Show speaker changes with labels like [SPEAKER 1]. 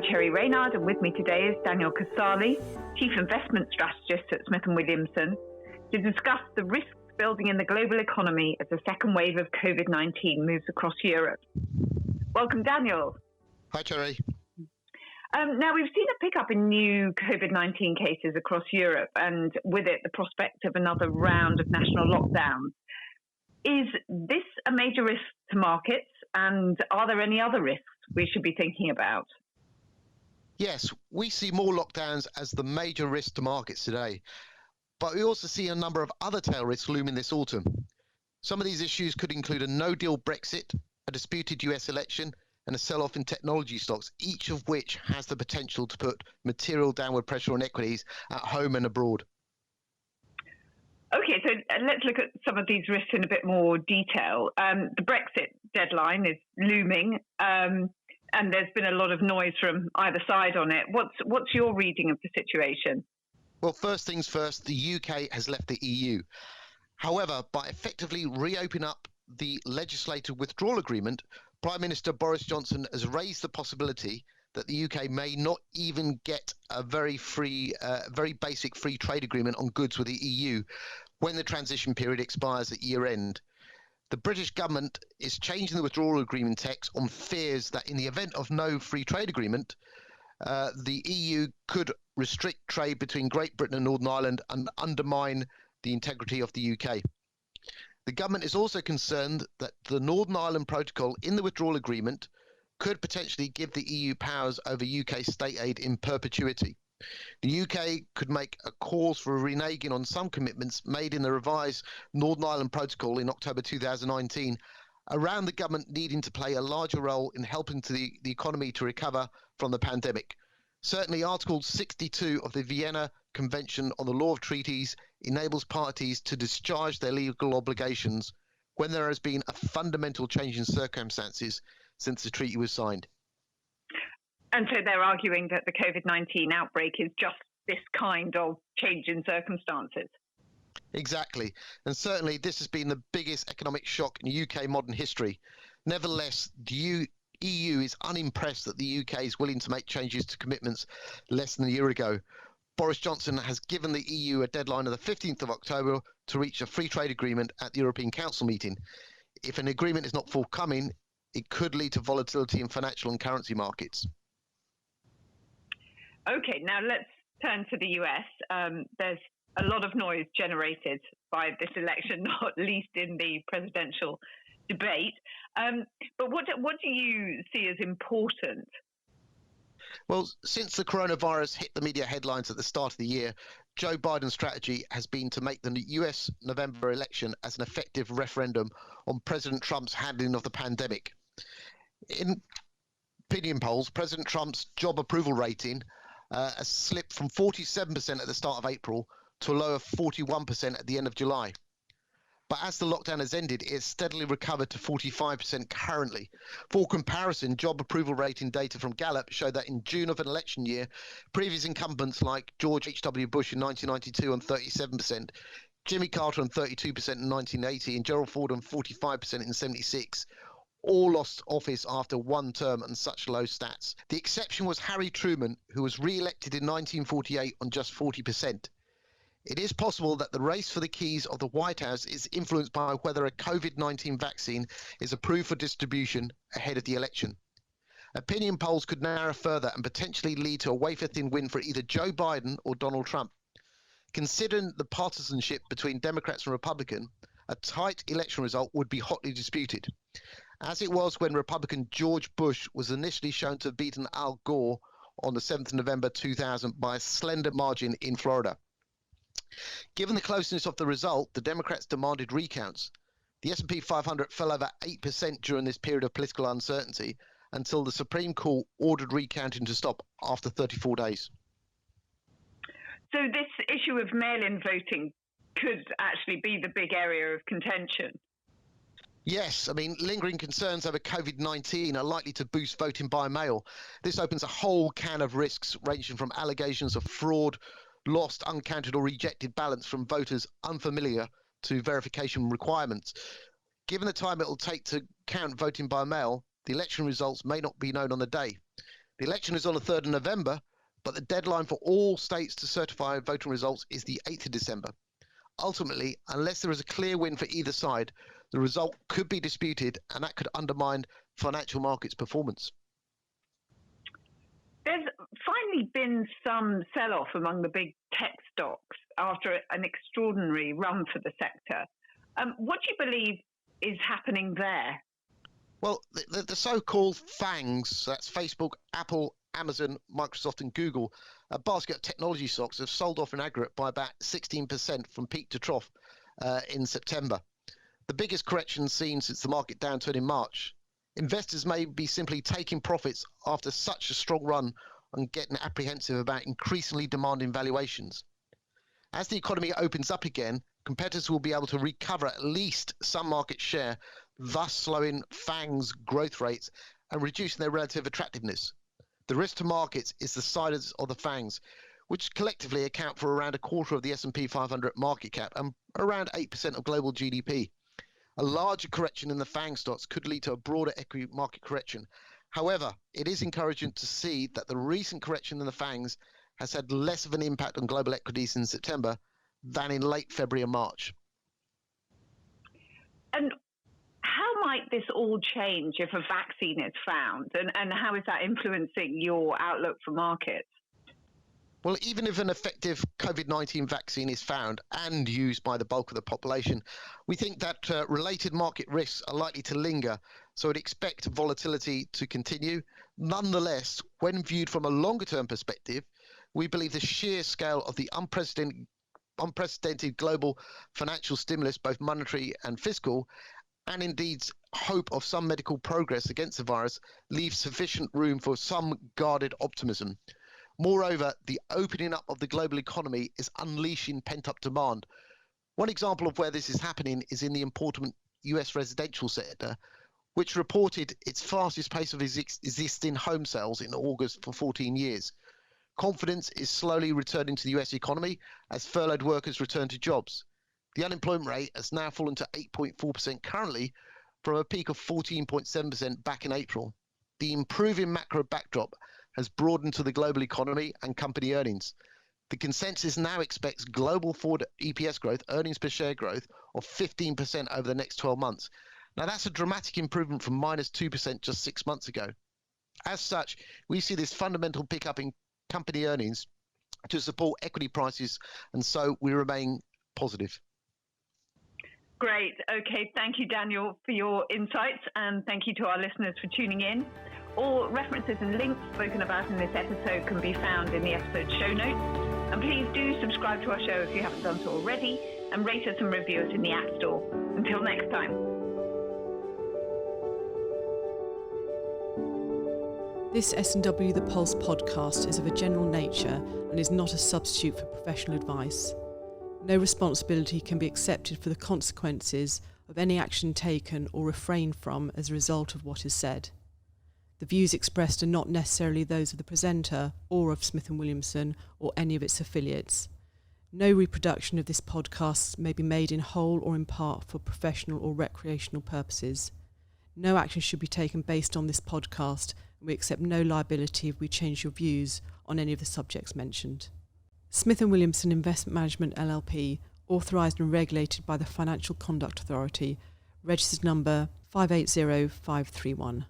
[SPEAKER 1] I'm Cherry Reynard, and with me today is Daniel Casali, Chief Investment Strategist at Smith & Williamson, to discuss the risks building in the global economy as the second wave of COVID-19 moves across Europe. Welcome, Daniel.
[SPEAKER 2] Hi, Cherry.
[SPEAKER 1] Now, we've seen a pickup in new COVID-19 cases across Europe, and with it, the prospect of another round of national lockdowns. Is this a major risk to markets, and are there any other risks we should be thinking about?
[SPEAKER 2] Yes, we see more lockdowns as the major risk to markets today, but we also see a number of other tail risks looming this autumn. Some of these issues could include a no-deal Brexit, a disputed US election, and a sell-off in technology stocks, each of which has the potential to put material downward pressure on equities at home and abroad.
[SPEAKER 1] Okay, so let's look at some of these risks in a bit more detail. The Brexit deadline is looming, and there's been a lot of noise from either side on it. What's your reading of the situation?
[SPEAKER 2] Well, first things first, the UK has left the EU. However, by effectively reopening up the legislative withdrawal agreement, Prime Minister Boris Johnson has raised the possibility that the UK may not even get a very basic free trade agreement on goods with the EU when the transition period expires at year end. The British government is changing the withdrawal agreement text on fears that in the event of no free trade agreement, the EU could restrict trade between Great Britain and Northern Ireland and undermine the integrity of the UK. The government is also concerned that the Northern Ireland Protocol in the withdrawal agreement could potentially give the EU powers over UK state aid in perpetuity. The UK could make a cause for reneging on some commitments made in the revised Northern Ireland Protocol in October 2019 around the government needing to play a larger role in helping the economy to recover from the pandemic. Certainly, Article 62 of the Vienna Convention on the Law of Treaties enables parties to discharge their legal obligations when there has been a fundamental change in circumstances since the treaty was signed.
[SPEAKER 1] And so they're arguing that the COVID-19 outbreak is just this kind of change in circumstances.
[SPEAKER 2] Exactly. And certainly this has been the biggest economic shock in UK modern history. Nevertheless, the EU is unimpressed that the UK is willing to make changes to commitments less than a year ago. Boris Johnson has given the EU a deadline of the 15th of October to reach a free trade agreement at the European Council meeting. If an agreement is not forthcoming, it could lead to volatility in financial and currency markets.
[SPEAKER 1] Okay, now let's turn to the US. There's a lot of noise generated by this election, not least in the presidential debate. But what do you see as important?
[SPEAKER 2] Well, since the coronavirus hit the media headlines at the start of the year, Joe Biden's strategy has been to make the US November election as an effective referendum on President Trump's handling of the pandemic. In opinion polls, President Trump's job approval rating has slipped from 47% at the start of April to a low of 41% at the end of July. But as the lockdown has ended, it has steadily recovered to 45% currently. For comparison, job approval rating data from Gallup show that in June of an election year, previous incumbents like George H.W. Bush in 1992 on 37%, Jimmy Carter on 32% in 1980, and Gerald Ford on 45% in 76, all lost office after one term and such low stats. The exception was Harry Truman, who was re-elected in 1948 on just 40%. It is possible that the race for the keys of the White House is influenced by whether a COVID-19 vaccine is approved for distribution ahead of the election. Opinion polls could narrow further and potentially lead to a wafer-thin win for either Joe Biden or Donald Trump. Considering the partisanship between Democrats and Republicans, a tight election result would be hotly disputed, as it was when Republican George Bush was initially shown to have beaten Al Gore on the 7th of November 2000 by a slender margin in Florida. Given the closeness of the result, the Democrats demanded recounts. The S&P 500 fell over 8% during this period of political uncertainty until the Supreme Court ordered recounting to stop after 34 days.
[SPEAKER 1] So this issue of mail-in voting could actually be the big area of contention.
[SPEAKER 2] Yes, I mean, lingering concerns over COVID-19 are likely to boost voting by mail. This opens a whole can of risks ranging from allegations of fraud, lost, uncounted or rejected ballots from voters unfamiliar to verification requirements. Given the time it will take to count voting by mail, the election results may not be known on the day. The election is on the 3rd of November, but the deadline for all states to certify voting results is the 8th of December. Ultimately, unless there is a clear win for either side, the result could be disputed, and that could undermine financial markets' performance.
[SPEAKER 1] There's finally been some sell-off among the big tech stocks after an extraordinary run for the sector. What do you believe is happening there?
[SPEAKER 2] Well, the so-called FANGs, that's Facebook, Apple, Amazon, Microsoft and Google, a basket of technology stocks have sold off in aggregate by about 16% from peak to trough in September. The biggest correction seen since the market downturn in March. Investors may be simply taking profits after such a strong run and getting apprehensive about increasingly demanding valuations. As the economy opens up again, competitors will be able to recover at least some market share, thus slowing FANG's growth rates and reducing their relative attractiveness. The risk to markets is the size of the FANGs, which collectively account for around a quarter of the S&P 500 market cap and around 8% of global GDP. A larger correction in the FANG stocks could lead to a broader equity market correction. However, it is encouraging to see that the recent correction in the FANGs has had less of an impact on global equities in September than in late February and March.
[SPEAKER 1] And how might this all change if a vaccine is found? And how is that influencing your outlook for markets?
[SPEAKER 2] Well, even if an effective COVID-19 vaccine is found and used by the bulk of the population, we think that related market risks are likely to linger, so we'd expect volatility to continue. Nonetheless, when viewed from a longer-term perspective, we believe the sheer scale of the unprecedented global financial stimulus, both monetary and fiscal, and indeed hope of some medical progress against the virus, leaves sufficient room for some guarded optimism. Moreover, the opening up of the global economy is unleashing pent-up demand. One example of where this is happening is in the important US residential sector, which reported its fastest pace of existing home sales in August for 14 years. Confidence is slowly returning to the US economy as furloughed workers return to jobs. The unemployment rate has now fallen to 8.4% currently from a peak of 14.7% back in April. The improving macro backdrop has broadened to the global economy and company earnings. The consensus now expects global forward EPS growth, earnings per share growth, of 15% over the next 12 months. Now, that's a dramatic improvement from minus 2% just 6 months ago. As such, we see this fundamental pickup in company earnings to support equity prices, and so we remain positive.
[SPEAKER 1] Great. Okay. Thank you, Daniel, for your insights, and thank you to our listeners for tuning in. All references and links spoken about in this episode can be found in the episode show notes. And please do subscribe to our show if you haven't done so already, and rate us and review us in the App Store. Until next time.
[SPEAKER 3] This S&W The Pulse podcast is of a general nature and is not a substitute for professional advice. No responsibility can be accepted for the consequences of any action taken or refrained from as a result of what is said. The views expressed are not necessarily those of the presenter or of Smith & Williamson or any of its affiliates. No reproduction of this podcast may be made in whole or in part for professional or recreational purposes. No action should be taken based on this podcast, and we accept no liability if we change your views on any of the subjects mentioned. Smith & Williamson Investment Management LLP, authorised and regulated by the Financial Conduct Authority, registered number 580531.